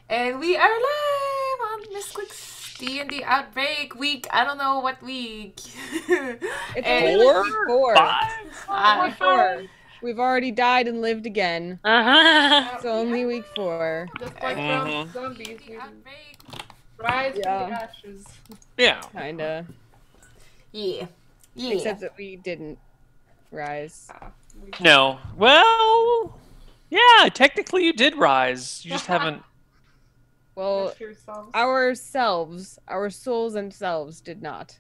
And we are live on Misscliks D&D Outbreak week. I don't know what week. It's And only like week 4. 5? Week 4. We've already died and lived again. It's only week 4. Just like from zombies, we rise from the ashes. Yeah. Kinda. Yeah. Except that we didn't rise. No. Well, yeah, technically you did rise. You just haven't... Well, our souls and selves did not.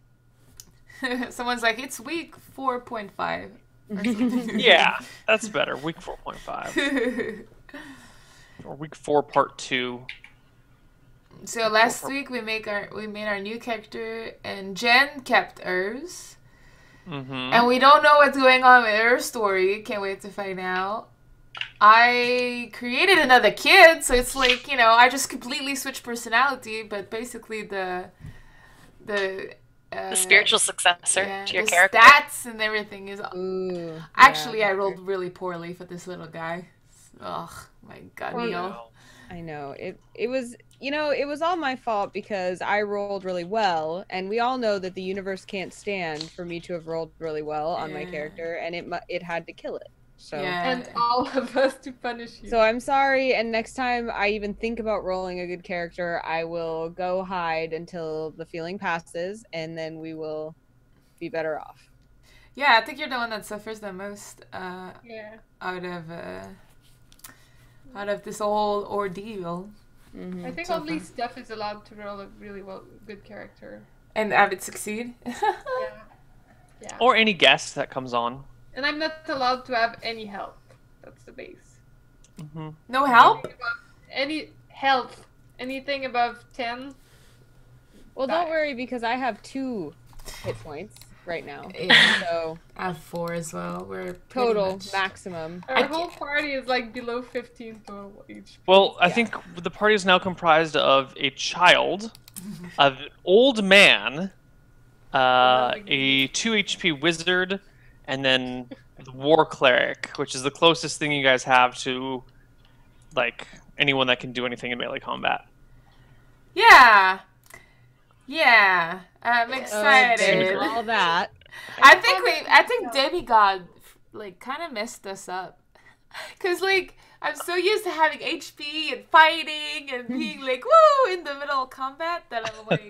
Someone's like, it's week 4.5. Yeah, that's better. Week 4.5. Or week 4 part 2. So last week we made our new character, and Jen kept hers. And we don't know what's going on with her story. Can't wait to find out. I created another kid, so it's like, I just completely switched personality, but basically the spiritual successor to your character. Stats and everything is... Ooh, Actually, I rolled really poorly for this little guy. Ugh, my God, Neil. I know. It was, it was all my fault because I rolled really well, and we all know that the universe can't stand for me to have rolled really well on my character, and it had to kill it. So and all of us to punish you. So I'm sorry, and next time I even think about rolling a good character, I will go hide until the feeling passes, and then we will be better off. Yeah, I think you're the one that suffers the most out of this whole ordeal. I think only Steph is allowed to roll a really good character. And have it succeed? Yeah. Or any guest that comes on. And I'm not allowed to have any help. That's the base. No help? Any health. Anything above 10. Well, don't worry, because I have 2 hit points right now. Yeah. So I have 4 as well. We're total maximum. Our whole party is like below 15 total each. Well, I think the party is now comprised of a child, an old man, a 2 HP wizard, and then the war cleric, which is the closest thing you guys have to, like, anyone that can do anything in melee combat. Yeah. Yeah. I'm excited. All that. I think Demigod, like, kind of messed us up. Because, like, I'm so used to having HP and fighting and being, like, woo, in the middle of combat that I'm like,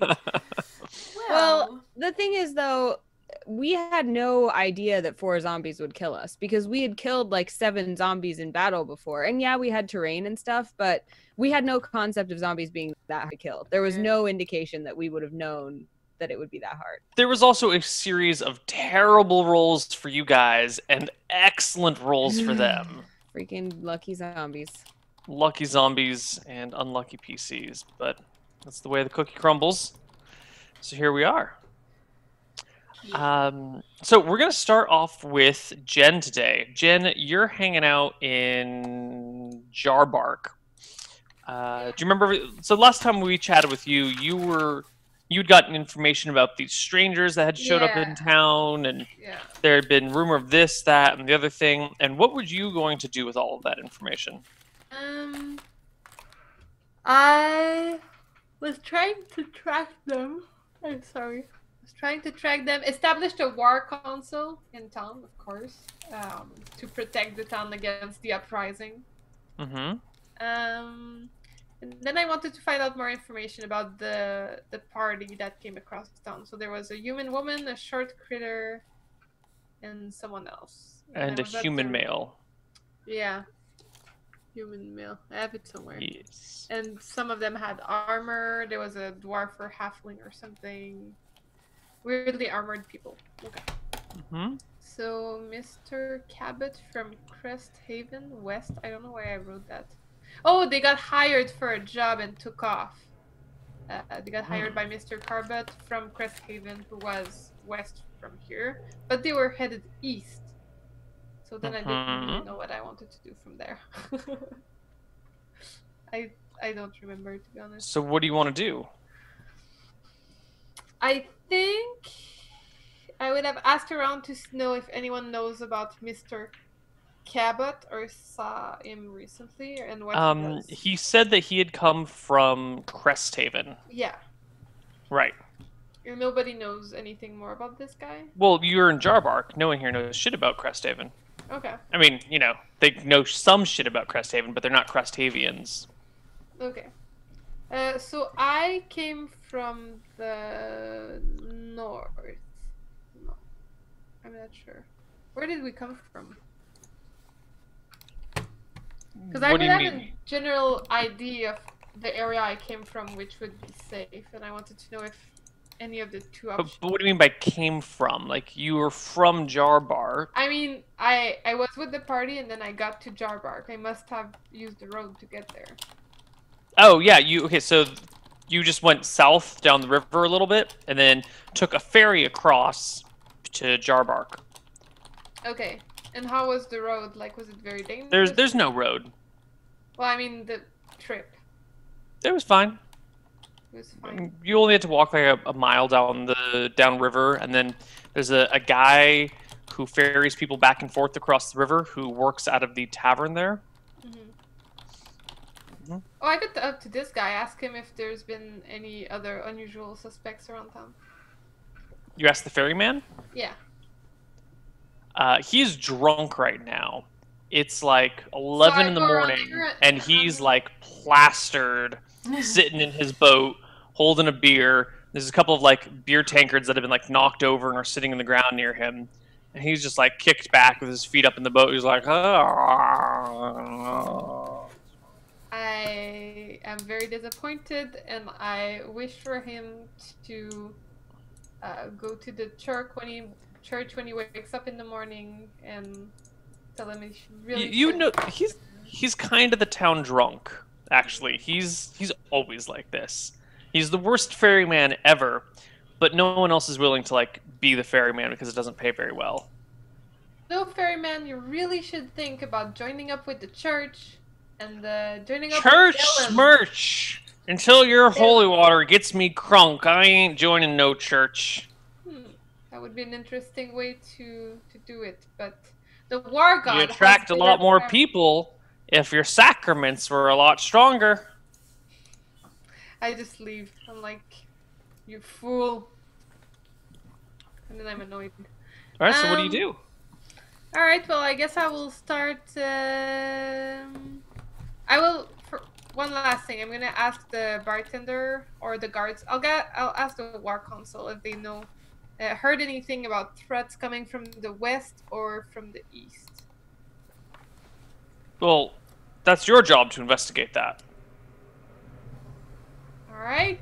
well, the thing is, though, we had no idea that 4 zombies would kill us because we had killed like 7 zombies in battle before. And yeah, we had terrain and stuff, but we had no concept of zombies being that hard to kill. There was no indication that we would have known that it would be that hard. There was also a series of terrible rolls for you guys and excellent rolls for them. Freaking lucky zombies. Lucky zombies and unlucky PCs, but that's the way the cookie crumbles. So here we are. So we're going to start off with Jen today. Jen, you're hanging out in Jarbark. Do you remember? So last time we chatted with you, you'd gotten information about these strangers that had showed up in town, and there had been rumor of this, that, and the other thing. And what were you going to do with all of that information? I was trying to track them. I'm sorry. Trying to track them, established a war council in town, of course, to protect the town against the uprising. And then I wanted to find out more information about the party that came across town. So there was a human woman, a short critter, and someone else. And a human male. Yeah. Human male. I have it somewhere. Yes. And some of them had armor. There was a dwarf or halfling or something. Weirdly armored people. Okay. So, Mr. Cabot from Crest Haven West. I don't know why I wrote that. Oh, they got hired for a job and took off. They got hired by Mr. Cabot from Crest Haven, who was west from here. But they were headed east. So then I didn't really know what I wanted to do from there. I don't remember, to be honest. So what do you want to do? I think I would have asked around to know if anyone knows about Mr. Cabot or saw him recently, and what he does? He said that he had come from Cresthaven. Yeah. Right. And nobody knows anything more about this guy? Well, you're in Jarbark. No one here knows shit about Cresthaven. Okay. I mean, you know, they know some shit about Cresthaven, but they're not Cresthavians. Okay. So I came from the north. No, I'm not sure. Where did we come from? Because I would have a general idea of the area I came from, which would be safe, and I wanted to know if any of the two options. But what do you mean by came from? Like, you were from Jarbark. I mean, I was with the party, and then I got to Jarbark. I must have used the road to get there. Oh, yeah, okay, so you just went south down the river a little bit, and then took a ferry across to Jarbark. Okay, and how was the road? Like, was it very dangerous? There's no road. Well, I mean, the trip. It was fine. It was fine. You only had to walk like a mile down river, and then there's a guy who ferries people back and forth across the river who works out of the tavern there. Oh, I got up to this guy, ask him if there's been any other unusual suspects around town. You asked the ferryman? Yeah. He's drunk right now. It's like 11 in the morning, and he's like plastered, sitting in his boat, holding a beer. There's a couple of like beer tankards that have been like knocked over and are sitting in the ground near him. And he's just like kicked back with his feet up in the boat. He's like, oh. I am very disappointed, and I wish for him to go to the church when he wakes up in the morning and tell him he really. You know, he's kind of the town drunk. Actually, he's always like this. He's the worst ferryman ever, but no one else is willing to like be the ferryman because it doesn't pay very well. No, ferryman, you really should think about joining up with the church. And joining up church smirch. Until your holy water gets me crunk, I ain't joining no church. That would be an interesting way to do it, but the war god. You attract a lot more people if your sacraments were a lot stronger. I just leave. I'm like, you fool. And then I'm annoyed. All right, so what do you do? All right, well, I guess I will start. I will, for one last thing, I'm gonna ask the bartender or the guards. I'll ask the war council if they know, heard anything about threats coming from the west or from the east. Well, that's your job to investigate that. All right.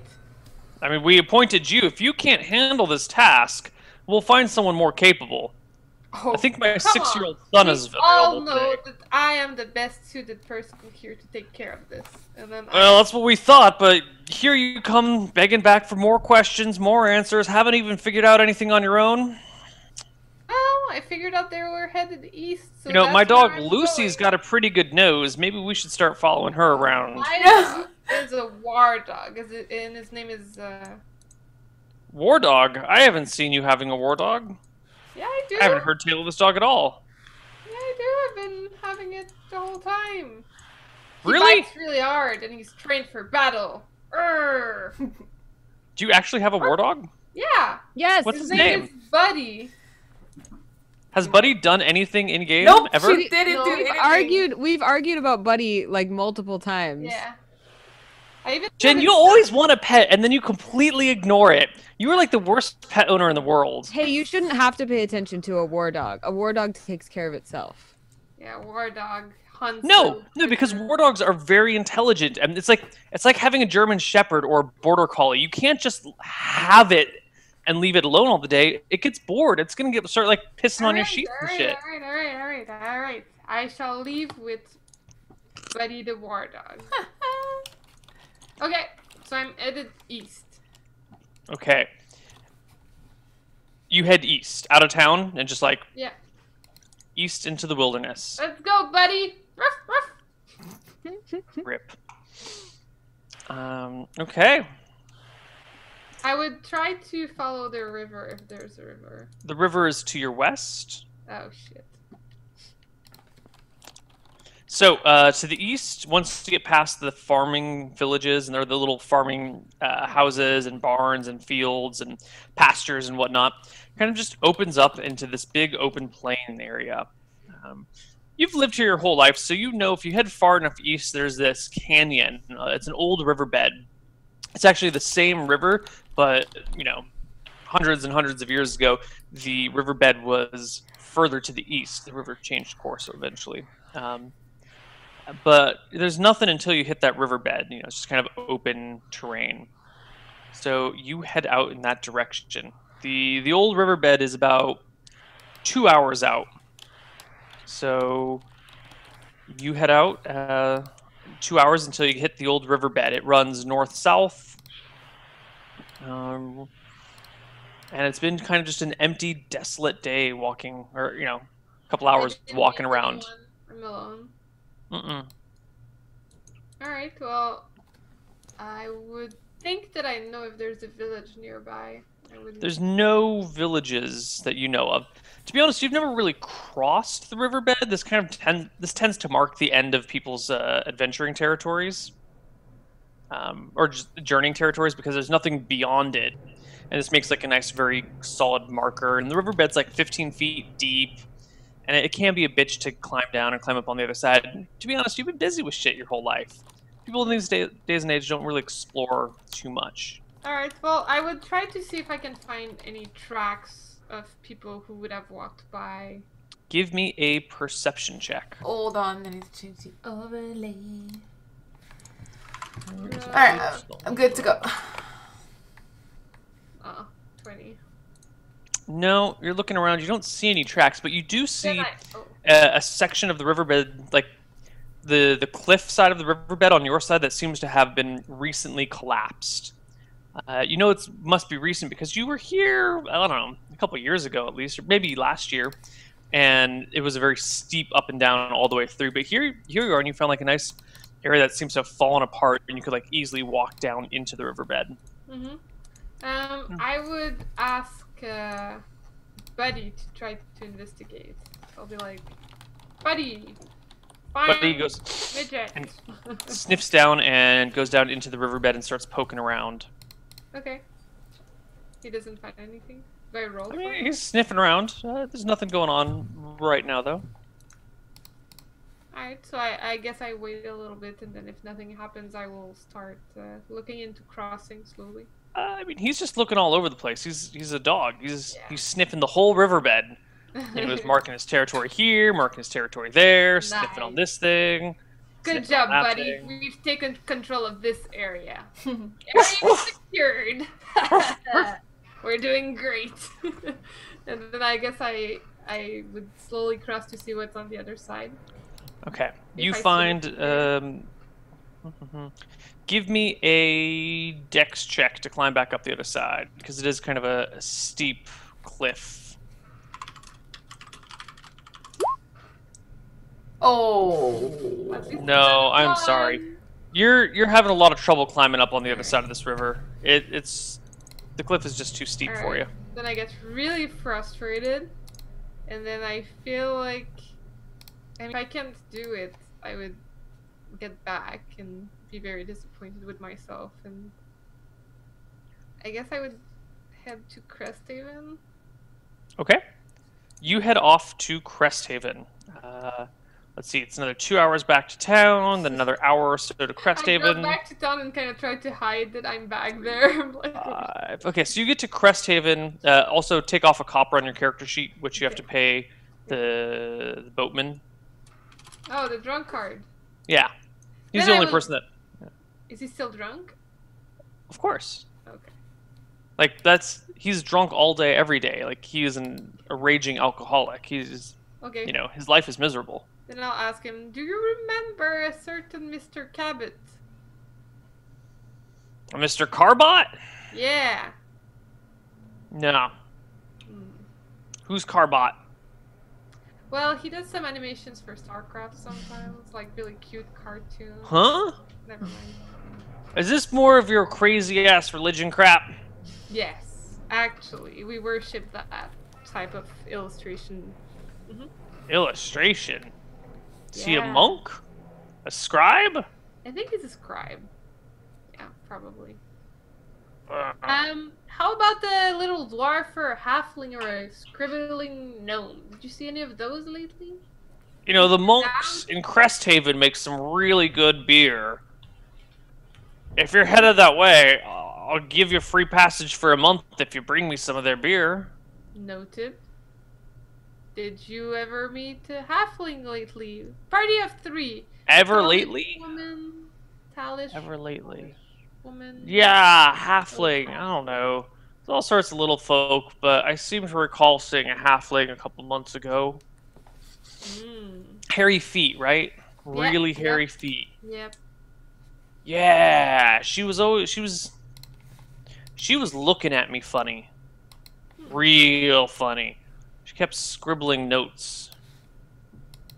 I mean, we appointed you. If you can't handle this task, we'll find someone more capable. Oh, I think my 6-year-old son is available. All know that I am the best suited person here to take care of this. And then well, that's what we thought, but here you come begging back for more questions, more answers. Haven't even figured out anything on your own. Oh, I figured out they were headed east. So you know, my dog Lucy's got a pretty good nose. Maybe we should start following her around. My dog is a war dog, and his name is War dog? I haven't seen you having a war dog. Yeah, I do. I haven't heard tale of this dog at all. Yeah, I do. I've been having it the whole time. Really? He bites really hard, and he's trained for battle. Urgh. Do you actually have a war dog? Yeah. Yes. What's his his name? Is Buddy. Has Buddy done anything in game ever? She didn't do anything. We've argued about Buddy like multiple times. Yeah. Jen, you always want a pet, and then you completely ignore it. You are like the worst pet owner in the world. Hey, you shouldn't have to pay attention to a war dog. A war dog takes care of itself. Yeah, war dog hunts. No, because war dogs are very intelligent, and it's like having a German Shepherd or a Border Collie. You can't just have it and leave it alone all the day. It gets bored. It's gonna start like pissing on your sheets and shit. All right. I shall leave with Buddy the war dog. Okay, so I'm headed east. Okay. You head east, out of town, and just like east into the wilderness. Let's go, buddy. Ruff, ruff. Rip. Okay. I would try to follow the river if there's a river. The river is to your west. Oh shit. So to the east, once you get past the farming villages, and there are the little farming houses and barns and fields and pastures and whatnot, kind of just opens up into this big open plain area. You've lived here your whole life, so you know if you head far enough east, there's this canyon. It's an old riverbed. It's actually the same river, but, hundreds and hundreds of years ago, the riverbed was further to the east. The river changed course eventually. But there's nothing until you hit that riverbed. It's just kind of open terrain. So you head out in that direction. The old riverbed is about 2 hours out. So you head out 2 hours until you hit the old riverbed. It runs north-south. And it's been kind of just an empty, desolate day walking, or, a couple hours walking around. I'm alone. Mm-mm. Alright, well, I would think that I know if there's a village nearby. There's no villages that you know of. To be honest, you've never really crossed the riverbed. This tends to mark the end of people's adventuring territories, or just journeying territories, because there's nothing beyond it, and this makes like a nice, very solid marker. And the riverbed's like 15 feet deep, and it can be a bitch to climb down and climb up on the other side. To be honest, you've been busy with shit your whole life. People in these days and age don't really explore too much. Alright, well, I would try to see if I can find any tracks of people who would have walked by. Give me a perception check. Hold on, I need to change the overlay. Alright, I'm good to go. 20. No, you're looking around, you don't see any tracks, but you do see a section of the riverbed, like the cliff side of the riverbed on your side, that seems to have been recently collapsed. It must be recent because you were here, I don't know, a couple years ago at least, or maybe last year, and it was a very steep up and down all the way through. But here you are, and you found like a nice area that seems to have fallen apart, and you could like easily walk down into the riverbed. Mm-hmm. I would ask Buddy to try to investigate. I'll be like, Buddy, Buddy goes midget. And sniffs down and goes down into the riverbed and starts poking around. Okay. He doesn't find anything? Do I roll? I mean, he's sniffing around. There's nothing going on right now, though. Alright, so I guess I wait a little bit, and then if nothing happens, I will start looking into crossing slowly. I mean, he's just looking all over the place. He's a dog. He's sniffing the whole riverbed. He was marking his territory here, marking his territory there, sniffing on this thing. Good job, buddy. We've taken control of this area. Area secured. We're doing great. And then I guess I would slowly cross to see what's on the other side. Okay. You find... give me a dex check to climb back up the other side, because it is kind of a steep cliff. Oh. No, I'm sorry. You're having a lot of trouble climbing up on the other side of this river. It's the cliff is just too steep for you. Then I get really frustrated, and then I feel like, if I can't do it, I would get back and be very disappointed with myself, and I guess I would head to Cresthaven. Okay. You head off to Cresthaven. Let's see, it's another 2 hours back to town, then another hour or so to Cresthaven. I go back to town and kind of try to hide that I'm back there. Okay, so you get to Cresthaven. Also, take off a copper on your character sheet, which you have to pay the boatman. Oh, the drunk card. Yeah. He's the only person that... Yeah. Is he still drunk? Of course. Okay. Like, he's drunk all day, every day. Like, he is a raging alcoholic. He's, his life is miserable. Then I'll ask him, do you remember a certain Mr. Cabot? Mr. Carbot? Yeah. No. Who's Carbot? Well, he does some animations for StarCraft sometimes, like really cute cartoons. Huh? Never mind. Is this more of your crazy-ass religion crap? Yes. Actually, we worship that type of illustration. Illustration? Is he a monk? A scribe? I think he's a scribe. Yeah, probably. How about the little dwarf or a halfling or a scribbling gnome? Did you see any of those lately? You know, the monks in Cresthaven make some really good beer. If you're headed that way, I'll give you free passage for a month if you bring me some of their beer. Noted. Did you ever meet a halfling lately? Party of 3. Ever Talish lately? Woman, Talish Ever lately? Woman. Yeah, halfling. I don't know. There's all sorts of little folk, but I seem to recall seeing a halfling a couple months ago. Hairy feet, right? Really hairy feet. Yep. Yeah, she was looking at me funny. Real funny. She kept scribbling notes.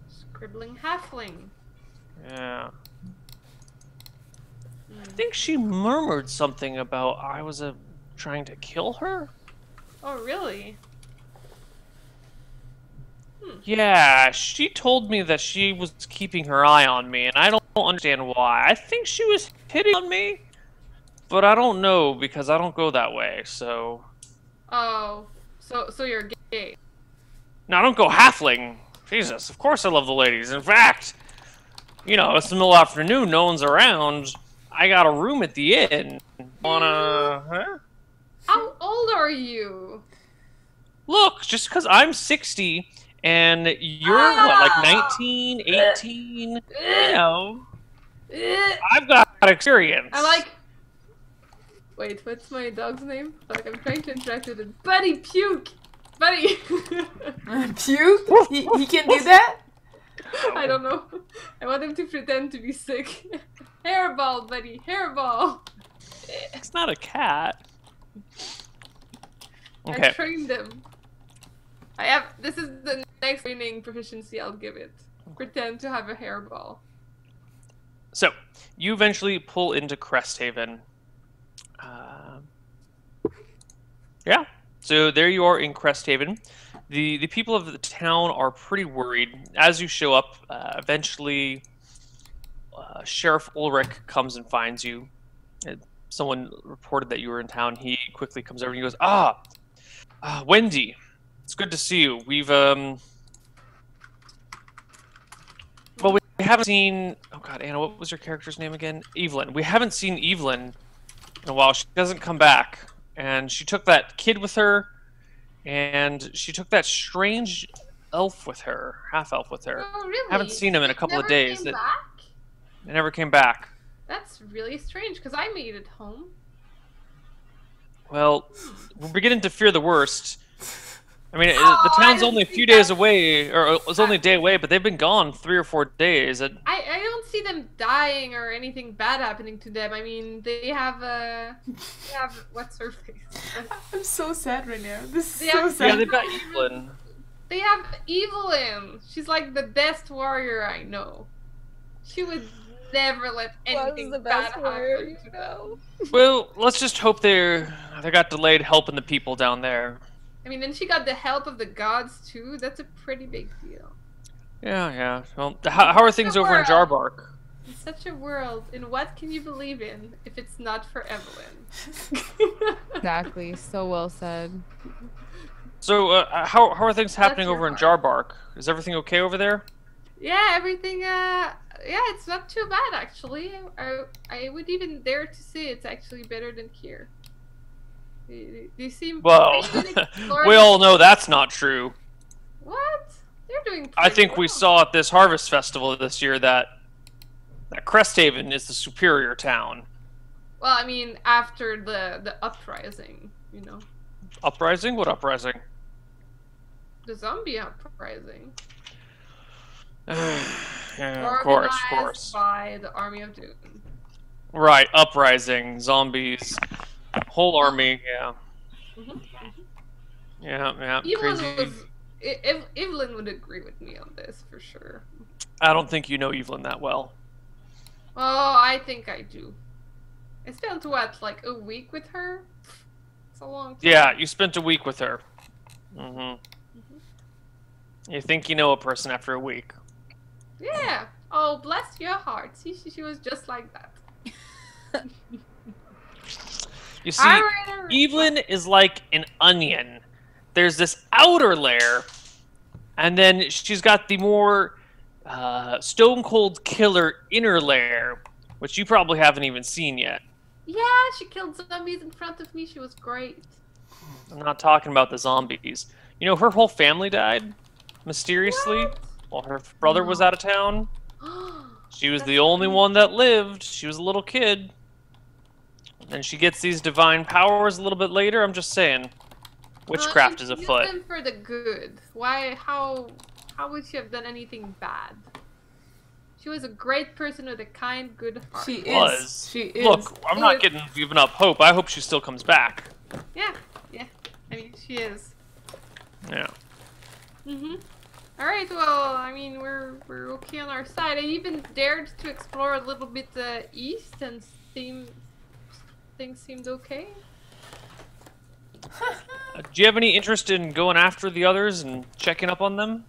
Scribbling halfling. Yeah. I think she murmured something about I was trying to kill her. Oh, really? Yeah, she told me that she was keeping her eye on me, and I don't understand why. I think she was hitting on me, but I don't know because I don't go that way, so... Oh, so you're gay. No, I don't go halfling. Jesus, of course I love the ladies. In fact, you know, it's the middle of the afternoon, no one's around. I got a room at the inn. Huh? How old are you? Look, just because I'm 60... And you're, what, like 19, 18? You know. I've got experience. I like... Wait, what's my dog's name? Like, I'm trying to interact with it. Buddy, puke! Buddy! Puke? He can do that? I don't know. I want him to pretend to be sick. Hairball, buddy, hairball! It's not a cat. Okay. I trained him. This is the next training proficiency I'll give it. Pretend to have a hairball. So, you eventually pull into Cresthaven. Yeah. So there you are in Cresthaven. The people of the town are pretty worried. As you show up, eventually Sheriff Ulrich comes and finds you. Someone reported that you were in town. He quickly comes over and he goes, Wendy. It's good to see you. We've, well, we haven't seen... Oh, God, Anna, what was your character's name again? Evelyn. We haven't seen Evelyn in a while. She doesn't come back. And she took that kid with her, and she took that strange elf with her, half-elf with her. Oh, really? Haven't seen him in a couple of days. Never came back? It never came back. That's really strange, because I made it home. Well, we're beginning to fear the worst. I mean, the town's only a few days away, or it was only a day away, but they've been gone 3 or 4 days. I don't see them dying or anything bad happening to them. I mean, they have what's her face? I'm so sad right now. This is so sad. Yeah, they've got Evelyn. They have Evelyn. She's like the best warrior I know. She would never let anything bad happen to them. Well, let's just hope they got delayed helping the people down there. I mean, then she got the help of the gods too. That's a pretty big deal. Yeah. Well, how are things over in Jarbark? In such a world, in what can you believe in if it's not for Evelyn? Exactly. So well said. So, how are things happening over in Jarbark? Is everything okay over there? Yeah, everything. Yeah, it's not too bad actually. I would even dare to say it's actually better than here. They seem. Well, we all know that's not true. What? They're doing. I think we saw at this harvest festival this year that Cresthaven is the superior town. Well, I mean, after the uprising, you know. Uprising? What uprising? The zombie uprising. Yeah, of course. By the Army of Doom. Right, uprising, zombies, whole army, yeah. Yeah, crazy. Evelyn would agree with me on this for sure. I don't think you know Evelyn that well. Oh, I think I do. I spent what, like a week with her? It's a long time. Yeah, you spent a week with her. You think you know a person after a week. Yeah. Oh, bless you a heart. See, she was just like that. You see, Evelyn is like an onion. There's this outer layer, and then she's got the more stone cold killer inner layer, which you probably haven't even seen yet. Yeah, she killed zombies in front of me. She was great. I'm not talking about the zombies. You know, her whole family died mysteriously while her brother was out of town. She was the only one that lived. She was a little kid. And she gets these divine powers a little bit later. I'm just saying, witchcraft is afoot. Use them for the good. Why? How would she have done anything bad? She was a great person with a kind, good heart. She is. Look, I'm not giving up hope. I hope she still comes back. Yeah. I mean, she is. Yeah. All right. Well, I mean, we're okay on our side. I even dared to explore a little bit east, and things seemed okay. Do you have any interest in going after the others and checking up on them?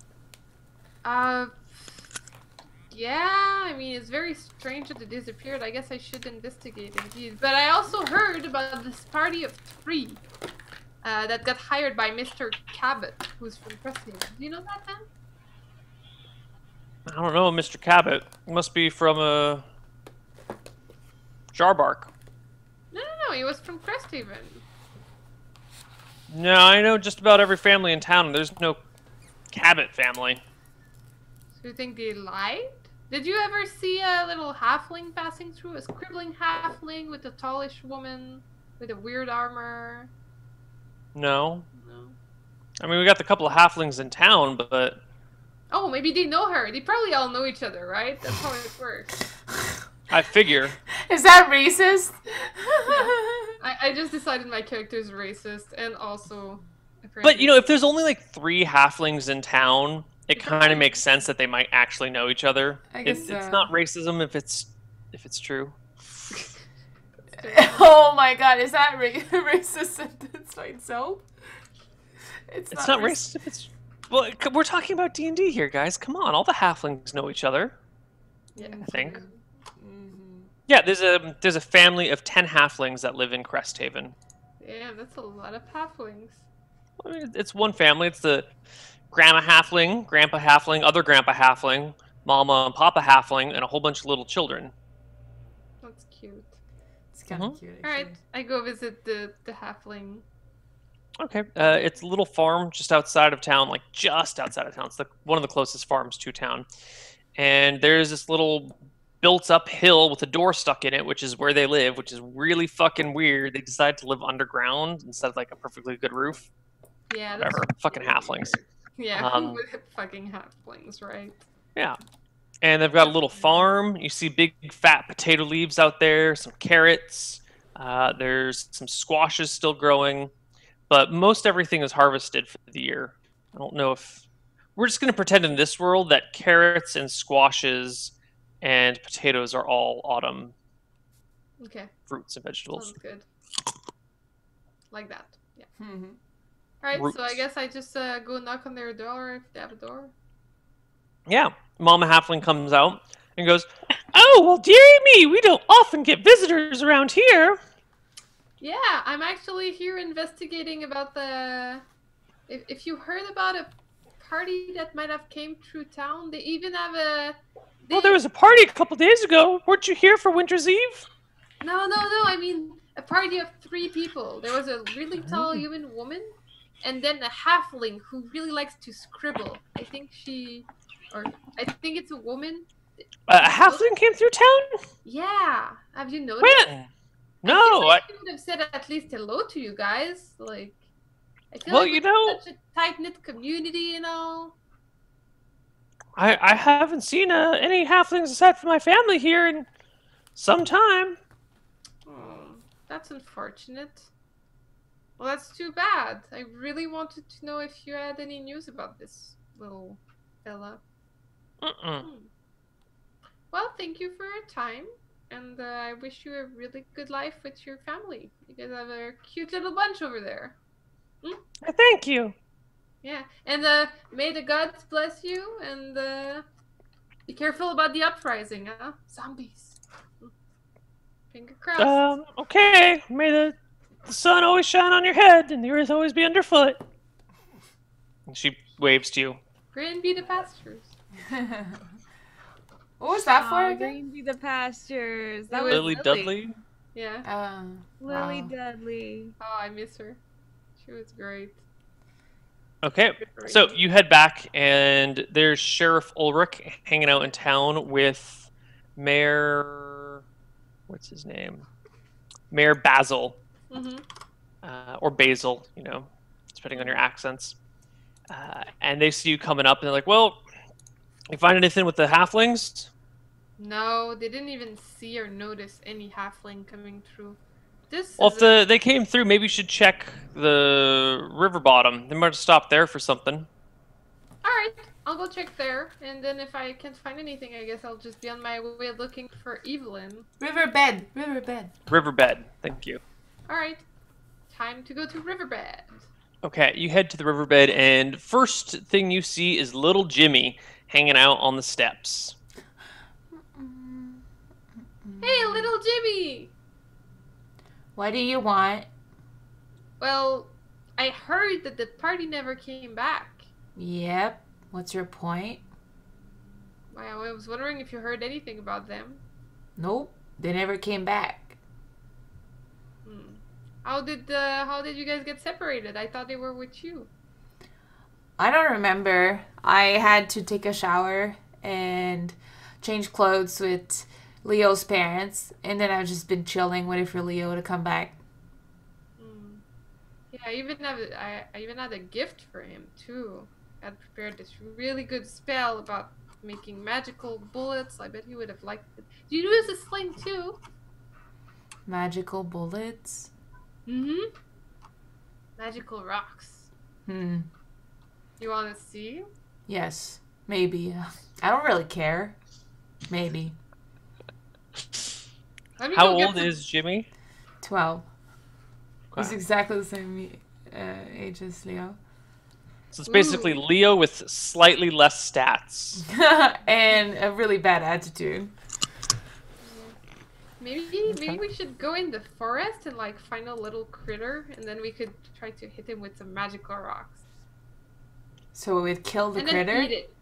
Yeah, I mean, it's very strange that they disappeared. I guess I should investigate indeed. But I also heard about this party of 3 that got hired by Mr. Cabot, who's from Preston. Do you know that, man? I don't know, Mr. Cabot. He must be from Jarbark. No, he was from Cresthaven. No, I know just about every family in town, and there's no Cabot family. So you think they lied? Did you ever see a little halfling passing through? A scribbling halfling with a tallish woman with a weird armor? No. I mean, we got the couple of halflings in town, but... Oh, maybe they know her. They probably all know each other, right? That's how it works. I figure. Is that racist? Yeah. I just decided my character is racist and also... But, you know, if there's only like 3 halflings in town, it kind of makes sense that they might actually know each other. I guess so. It's not racism if it's true. Oh my god, is that racist sentence by itself? It's not racist if it's... Well, we're talking about D&D here, guys. Come on, all the halflings know each other. Yeah, I think. Yeah, there's a family of 10 halflings that live in Cresthaven. Yeah, that's a lot of halflings. I mean, it's one family. It's the grandma halfling, grandpa halfling, other grandpa halfling, mama and papa halfling, and a whole bunch of little children. That's cute. It's kind of cute. All right, I go visit the halfling. Okay, it's a little farm just outside of town, like just outside of town. It's one of the closest farms to town, and there's this little built-up hill with a door stuck in it, which is where they live, which is really fucking weird. They decided to live underground instead of like a perfectly good roof. Yeah, that's whatever. Fucking halflings. Yeah, fucking halflings, right? Yeah. And they've got a little farm. You see big fat potato leaves out there, some carrots. There's some squashes still growing. But most everything is harvested for the year. I don't know if... We're just going to pretend in this world that carrots and squashes and potatoes are all autumn fruits and vegetables. Sounds good. Like that, yeah. Mm-hmm. Alright, so I guess I just go knock on their door if they have a door. Yeah. Mama Halfling comes out and goes, "Oh, well, dearie me, we don't often get visitors around here." Yeah, I'm actually here investigating about the... If you heard about a party that might have came through town, they even have a... Well, there was a party a couple days ago. Weren't you here for Winter's Eve? No, I mean, a party of 3 people. There was a really tall human woman, and then a halfling who really likes to scribble. I think it's a woman. A halfling came through town? Yeah. Have you noticed? When? No, I would have said at least hello to you guys. Like, I feel like it's such a tight-knit community and all. I haven't seen any halflings aside from my family here in some time. Oh, that's unfortunate. Well, that's too bad. I really wanted to know if you had any news about this little fella. Well, thank you for your time, and I wish you a really good life with your family. You guys have a cute little bunch over there. Thank you. Yeah, and may the gods bless you, and Be careful about the uprising, huh? Zombies. Finger crossed. Okay. May the sun always shine on your head and the earth always be underfoot. And she waves to you. Green be the pastures. What was that for again? Green be the pastures. That was Lily Dudley? Yeah. Lily Dudley. Oh, I miss her. She was great. Okay, so you head back, and there's Sheriff Ulrich hanging out in town with Mayor... What's his name? Mayor Basil. Or Basil, you know, depending on your accents. And they see you coming up, and they're like, well, you find anything with the halflings? No, they didn't even see or notice any halfling coming through. Well, if they came through, maybe you should check the river bottom. They might have stopped there for something. Alright, I'll go check there. And then if I can't find anything, I guess I'll just be on my way looking for Evelyn. Riverbed. Riverbed, thank you. Alright, time to go to Riverbed. Okay, you head to the riverbed, and first thing you see is little Jimmy hanging out on the steps. Hey, little Jimmy! What do you want? Well, I heard that the party never came back. Yep. What's your point? Well, I was wondering if you heard anything about them. Nope. They never came back. How did you guys get separated? I thought they were with you. I don't remember. I had to take a shower and change clothes with Leo's parents, and then I've just been chilling, waiting for Leo to come back. Yeah, I even had a gift for him too. I had prepared this really good spell about making magical bullets. I bet he would have liked it. Do you use a sling too? Magical bullets? Magical rocks. You want to see? Yes. Maybe. I don't really care. Maybe. How old is Jimmy? 12. Okay. He's exactly the same age as Leo. So it's basically Leo with slightly less stats. And a really bad attitude. Maybe we should go in the forest and like find a little critter, and then we could try to hit him with some magical rocks. So we would kill the critter? Then eat it.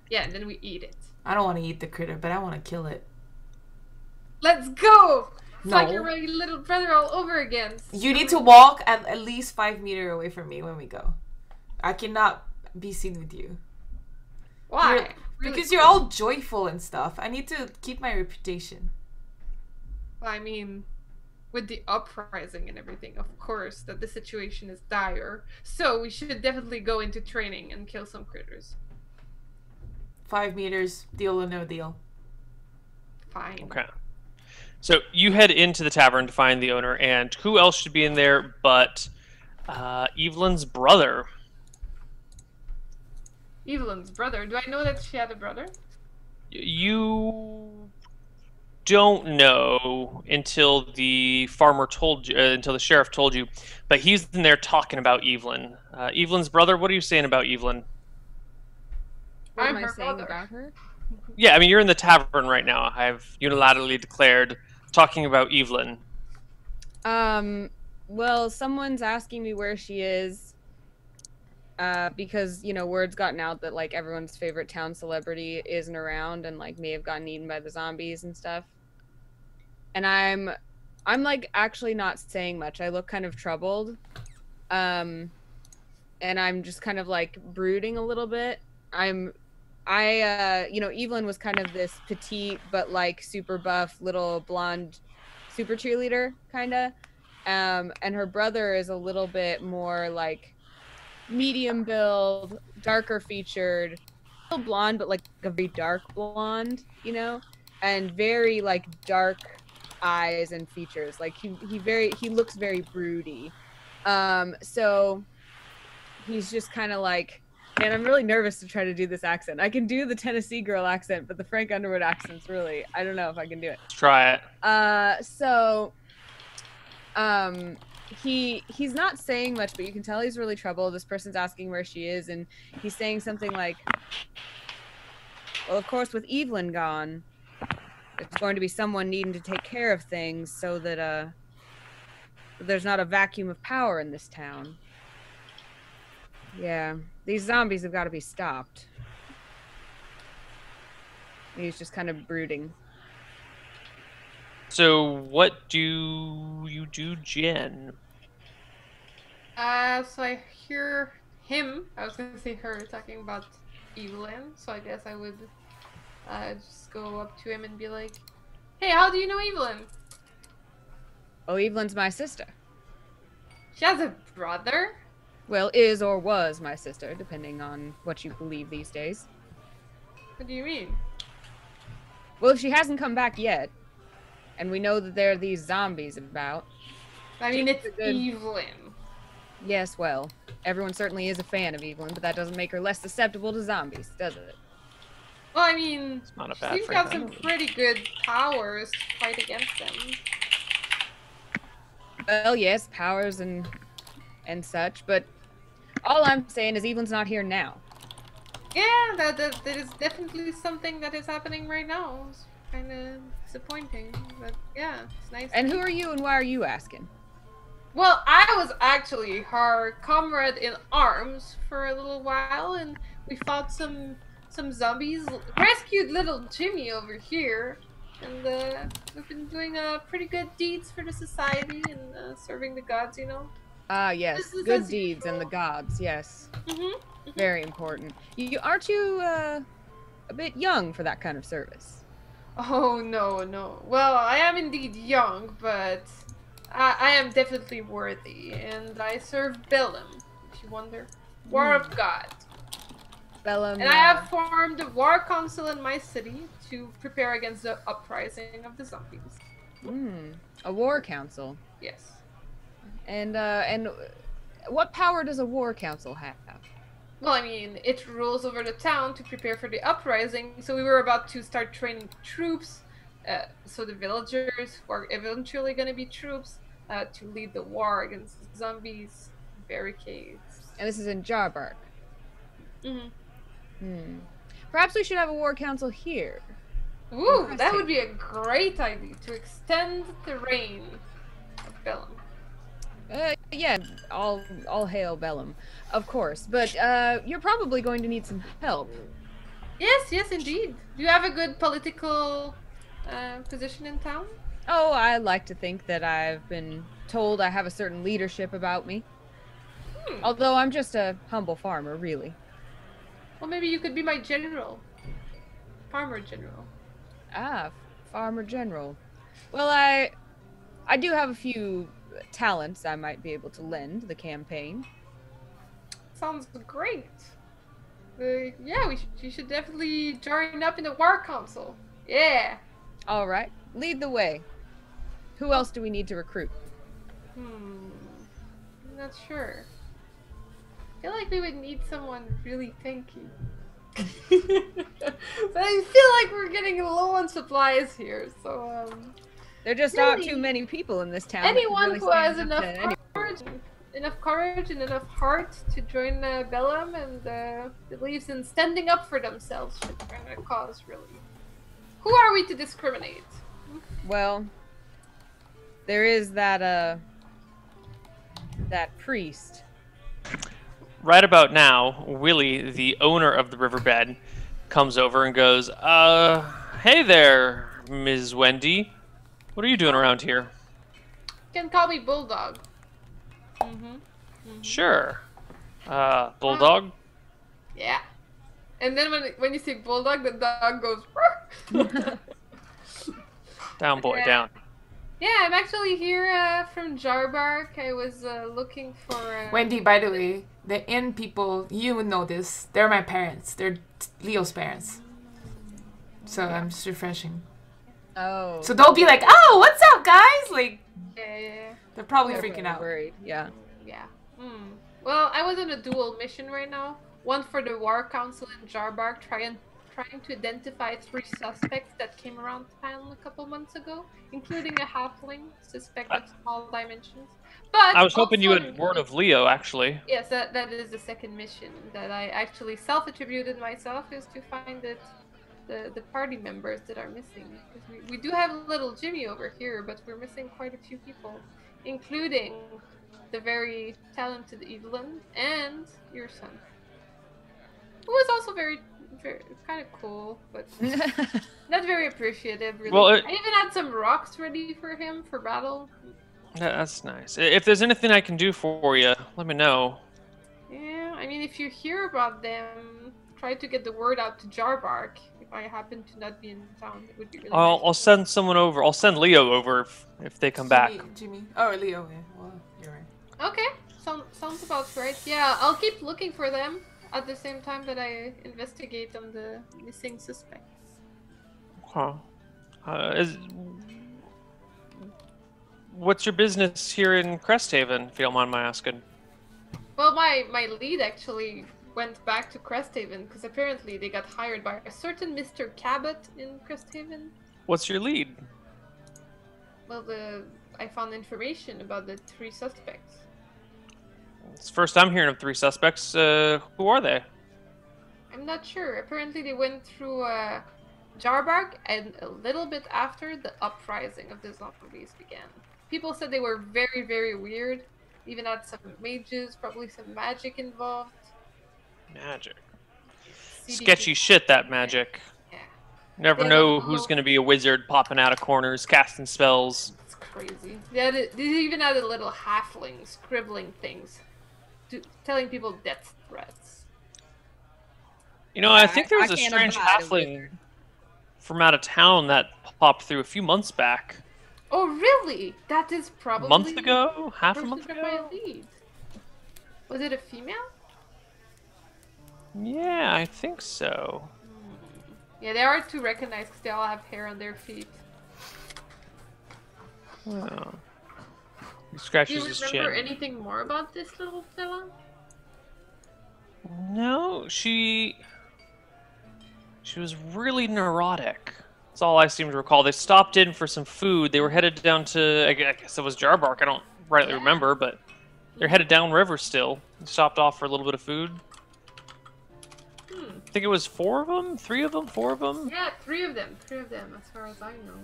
Yeah, and then we eat it. I don't want to eat the critter, but I want to kill it. Let's go! It's No. like your little brother all over again. You need to walk at least 5 meters away from me when we go. I cannot be seen with you. Why? Because you're all joyful and stuff. I need to keep my reputation. Well, I mean, with the uprising and everything, of course, that the situation is dire. So we should definitely go into training and kill some critters. 5 meters, deal or no deal. Fine. Okay. So you head into the tavern to find the owner, and who else should be in there but Evelyn's brother? Evelyn's brother? Do I know that she had a brother? You don't know until the farmer told you, until the sheriff told you, but he's in there talking about Evelyn. Evelyn's brother, what are you saying about Evelyn? What am I'm I her saying brother. about her? Yeah, I mean, you're in the tavern right now. I've unilaterally declared talking about Evelyn. Well, someone's asking me where she is. Because, you know, word's gotten out that, like, everyone's favorite town celebrity isn't around and, like, may have gotten eaten by the zombies and stuff. And I'm like, actually not saying much. I look kind of troubled. And I'm just kind of, like, brooding a little bit. You know, Evelyn was kind of this petite but, like, super buff little blonde super cheerleader, kind of. And her brother is a little bit more, like, medium build, darker featured, still blonde, but like a very dark blonde, you know, and very like dark eyes and features. Like he looks very broody. So he's just kind of like, man, I'm really nervous to try to do this accent. I can do the Tennessee girl accent, but the Frank Underwood accent's really, I don't know if I can do it. Try it. He's not saying much, but you can tell he's really troubled. This person's asking where she is, and he's saying something like, Well, of course, with Evelyn gone, there's going to be someone needing to take care of things so that there's not a vacuum of power in this town. Yeah, these zombies have got to be stopped. He's just kind of brooding. So, what do you do, Jen? So I hear him. I was gonna say her talking about Evelyn. So I guess I would just go up to him and be like, "Hey, how do you know Evelyn?" Oh, Evelyn's my sister. She has a brother? Well, is or was my sister, depending on what you believe these days. What do you mean? Well, if she hasn't come back yet, and we know that there are these zombies about. I mean, it's Evelyn. Yes, well, everyone certainly is a fan of Evelyn, but that doesn't make her less susceptible to zombies, does it? Well, I mean, It's not a bad she's got some pretty good powers to fight against them. Well, yes, powers and such, but all I'm saying is Evelyn's not here now. Yeah, that is definitely something that is happening right now. It's kind of disappointing, but yeah, it's nice. And who are you and why are you asking? Well, I was actually her comrade in arms for a little while, and we fought some zombies, rescued little Jimmy over here, and we've been doing pretty good deeds for the society and serving the gods, you know. Ah, yes, good deeds and the gods, yes. Very important. Aren't you a bit young for that kind of service? Oh, no. Well, I am indeed young, but I am definitely worthy, and I serve Bellum, if you wonder. War of God. Bellum. And I have formed a war council in my city to prepare against the uprising of the zombies. A war council? Yes. And what power does a war council have? Well, I mean, it rules over the town to prepare for the uprising, so we were about to start training troops, so the villagers who are eventually going to be troops, to lead the war against the zombies, barricades. And this is in Jarbark? Perhaps we should have a war council here. Ooh, that would be a great idea to extend the reign of Bellum. Yeah, all hail Bellum, of course. But you're probably going to need some help. Yes, indeed. Do you have a good political position in town? Oh, I like to think that I've been told I have a certain leadership about me. Although I'm just a humble farmer, really. Well, maybe you could be my general. Farmer general. Ah, farmer general. Well, I do have a few talents I might be able to lend the campaign. Sounds great. Yeah, you should definitely join up in the war council. Yeah. All right, lead the way. Who else do we need to recruit? I'm not sure. I feel like we would need someone really tanky. But I feel like we're getting low on supplies here, so there just aren't too many people in this town. Anyone really who has enough courage and enough heart to join Bellum and believes in standing up for themselves for their cause, really. Who are we to discriminate? Well, there is that priest. Right about now, Willie, the owner of the riverbed, comes over and goes, hey there, Ms. Wendy. What are you doing around here? You can call me Bulldog. Sure. Bulldog? Yeah. And then when you say Bulldog, the dog goes... Down, boy, yeah. down. Yeah, I'm actually here from Jarbark. I was looking for... Wendy, by the way, the inn people, you would know this. They're my parents. They're Leo's parents. So I'm just refreshing. Oh. So they'll be like, oh, what's up, guys? Like, yeah. They're probably freaking out. Worried. Yeah. Yeah. Well, I was on a dual mission right now. One for the War Council in Jarbark, trying to identify 3 suspects that came around town a couple months ago, including a halfling suspect of small dimensions. But I was hoping you had word of Leo, actually. Yes, that is the second mission that I actually self-attributed myself, is to find it the party members that are missing. Because we do have little Jimmy over here, but we're missing quite a few people, including the very talented Evelyn and your son, who was also very kind of cool, but not very appreciative, really. Well, I even had some rocks ready for him for battle. That's nice. If there's anything I can do for you, let me know. Yeah, I mean, if you hear about them, try to get the word out to Jarbark. If I happen to not be in town, it would be really nice. I'll send someone over. I'll send Leo over if they come back. Jimmy. Oh, Leo. Yeah. Well, you're right. Okay. Sounds about right. Yeah, I'll keep looking for them at the same time that I investigate on the missing suspects. Huh. What's your business here in Cresthaven, if you don't mind my asking? Well, my lead actually went back to Cresthaven because apparently they got hired by a certain Mr. Cabot in Cresthaven. What's your lead? Well, I found information about the 3 suspects. It's the first I'm hearing of 3 suspects. Who are they? I'm not sure. Apparently they went through Jarbark and a little bit after the uprising of the zombies began. People said they were very, very weird. Even had some mages, probably some magic involved. Magic. Sketchy shit, that magic. Yeah. Never know who's going to be a wizard popping out of corners, casting spells. It's crazy. They even had a little halfling scribbling things, telling people death threats. You know, I think there was a strange halfling from out of town that popped through a few months back. Oh, really? That is probably... A month ago? Half a month ago? My lead. Was it a female? Yeah, I think so. Yeah, they are to recognize because they all have hair on their feet. Oh. He scratches his chin. Do you remember anything more about this little fella? No, she was really neurotic. That's all I seem to recall. They stopped in for some food. They were headed down to, I guess it was Jarbark. I don't rightly remember, but they're headed downriver still. They stopped off for a little bit of food. I think it was 4 of them? 3 of them? 4 of them? Yeah, 3 of them. 3 of them, as far as I know.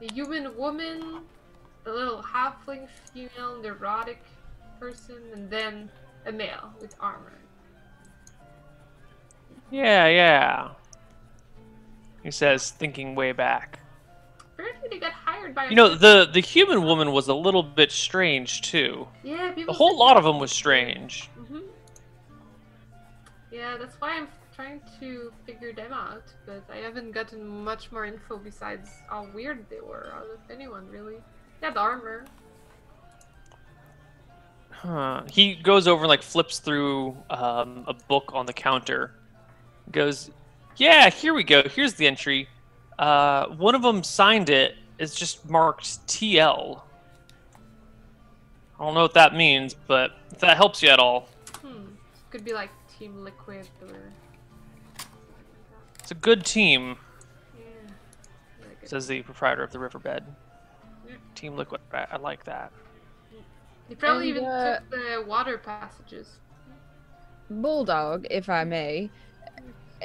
The human woman, the little halfling female, neurotic person, and then a male with armor. Yeah. He says, thinking way back. Apparently they got hired by... You know, the human woman was a little bit strange, too. Yeah, people... A whole lot of them was strange. Mm-hmm. Yeah, that's why I'm trying to figure them out, but I haven't gotten much more info besides how weird they were out of anyone, really. They had armor. Huh. He goes over and, like, flips through a book on the counter. Goes... Yeah, here we go. Here's the entry. One of them signed it. It's just marked TL. I don't know what that means, but if that helps you at all. Could be like Team Liquid or... It's a good team. Yeah. Really good. Says the proprietor of the riverbed. Yeah. Team Liquid. I like that. They probably even took the water passages. Bulldog, if I may.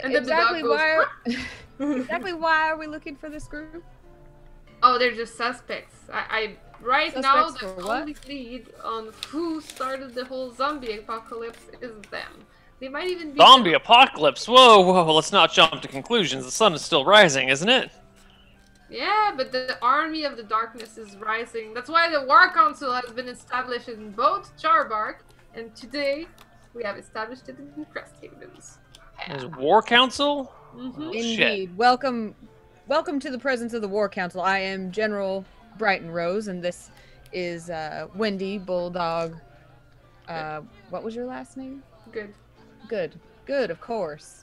And exactly why are we looking for this group? Oh, they're just suspects. Right now the only lead on who started the whole zombie apocalypse is them. They might even be zombie apocalypse. Whoa, let's not jump to conclusions. The sun is still rising, isn't it? Yeah, but the army of the darkness is rising. That's why the War Council has been established in both Jarbark, and today we have established it in Cresthavens. There's a War Council? Mm-hmm. Indeed. Shit. Welcome to the presence of the War Council. I am General Brighton Rose, and this is Wendy Bulldog. What was your last name? Good, of course.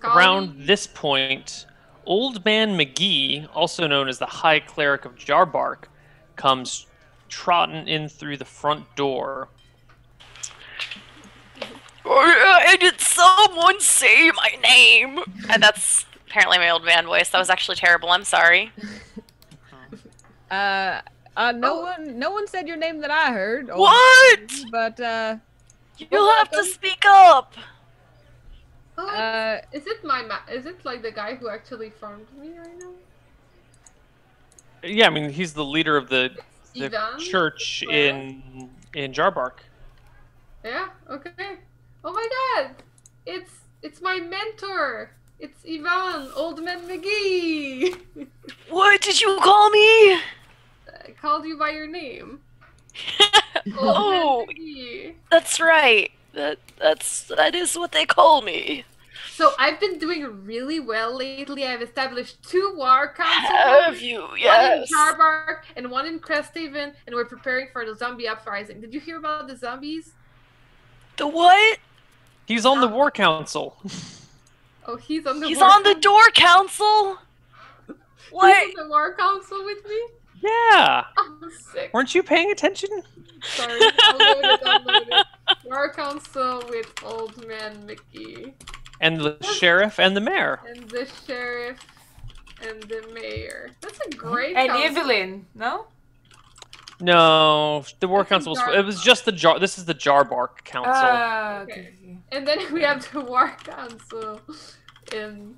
Around this point, Old Man McGee, also known as the High Cleric of Jarbark, comes trotting in through the front door. Did someone say my name? And that's apparently my old man voice. That was actually terrible. I'm sorry. No one said your name that I heard. What? But you'll have to speak up. Oh, is it is it like the guy who actually farmed me right now? Yeah, I mean he's the leader of the church Where? in Jarbark. Yeah. Okay. Oh my God! It's my mentor. It's Ivan, Old Man McGee. What did you call me? I called you by your name. Oh, that's right. That is what they call me. So I've been doing really well lately. I've established 2 war councils. Have you? Yes. One in Jarbark and one in Cresthaven, and we're preparing for the zombie uprising. Did you hear about the zombies? The what? He's on the war council. Oh, he's on the He's on the door council? What? He's on the war council with me? Yeah. I'm sick. Weren't you paying attention? Sorry, I'll load it. War council with Old Man Mickey. And the sheriff and the mayor. And the sheriff and the mayor. That's a great And council. Evelyn, no? No, the war council was. It was just the jar. This is the Jarbark council. Okay. And then we have the war council in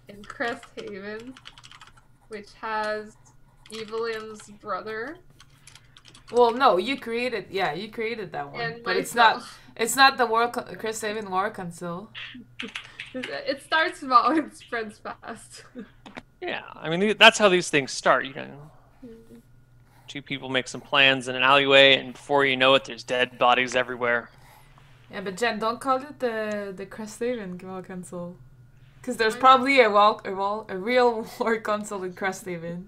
Cresthaven, which has Evelyn's brother. Well, no, you created that one, And but myself. it's not the Cresthaven War Council. It starts small and spreads fast. Yeah, I mean that's how these things start. You know, 2 people make some plans in an alleyway, and before you know it, there's dead bodies everywhere. Yeah, but Jen, don't call it the Cresthaven War Council, because there's probably a real War Council in Cresthaven.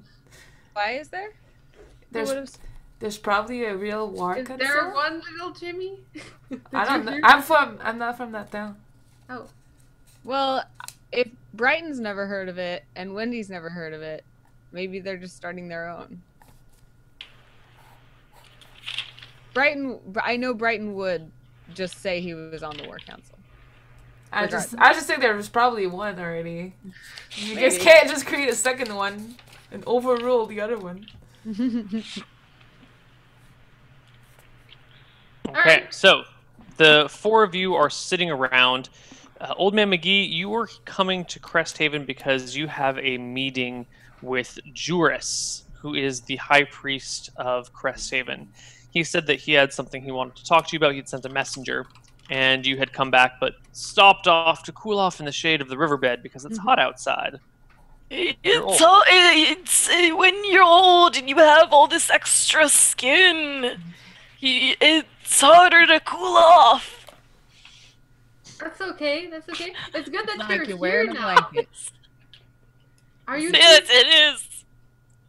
Why is there? There's probably a real war council. Is there one little Jimmy? I don't know. I'm not from that town. Oh. Well, if Brighton's never heard of it and Wendy's never heard of it, maybe they're just starting their own. I know Brighton would just say he was on the war council. I just think there was probably one already. You guys can't just create a second one and overrule the other one. Okay, so the 4 of you are sitting around. Old Man McGee, you are coming to Cresthaven because you have a meeting with Juris, who is the high priest of Cresthaven. He said that he had something he wanted to talk to you about. He'd sent a messenger, and you had come back, but stopped off to cool off in the shade of the riverbed because it's hot outside. It's when you're old and you have all this extra skin, it's harder to cool off. That's okay. That's okay. It's good that Like you're wearing here a now. blanket. Are you? Yes, it is.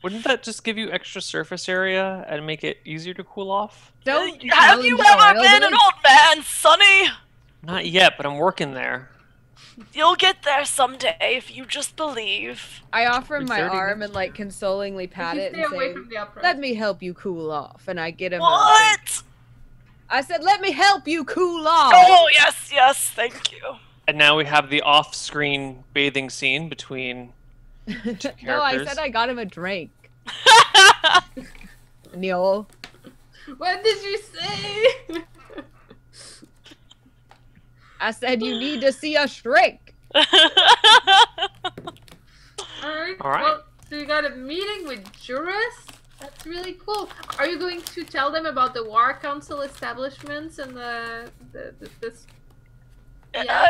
Wouldn't that just give you extra surface area and make it easier to cool off? Have you ever been an old man, Sonny? Not yet, but I'm working there. You'll get there someday if you just believe. I offer him my 30 arm and like consolingly pat it and away say, from the upright. "Let me help you cool off." And I get him. What? I said, "Let me help you cool off." Oh yes, thank you. And now we have the off-screen bathing scene between 2 characters. No, I said I got him a drink. Neil. What did you say? I said you need to see a shrink. Alright. All right. Well, so you got a meeting with Juris? That's really cool. Are you going to tell them about the War Council establishments and this? Yeah.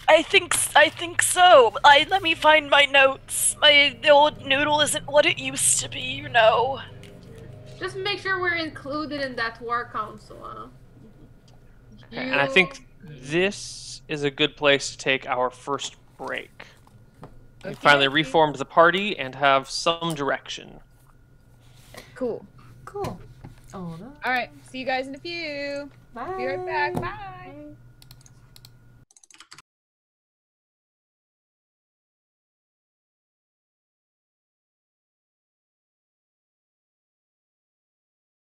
I think so. Let me find my notes. The old noodle isn't what it used to be, you know. Just make sure we're included in that War Council, huh? Okay, and I think this is a good place to take our first break. We finally reformed the party and have some direction. Cool. Cool. Oh, no. All right. See you guys in a few. Bye. Be right back. Bye.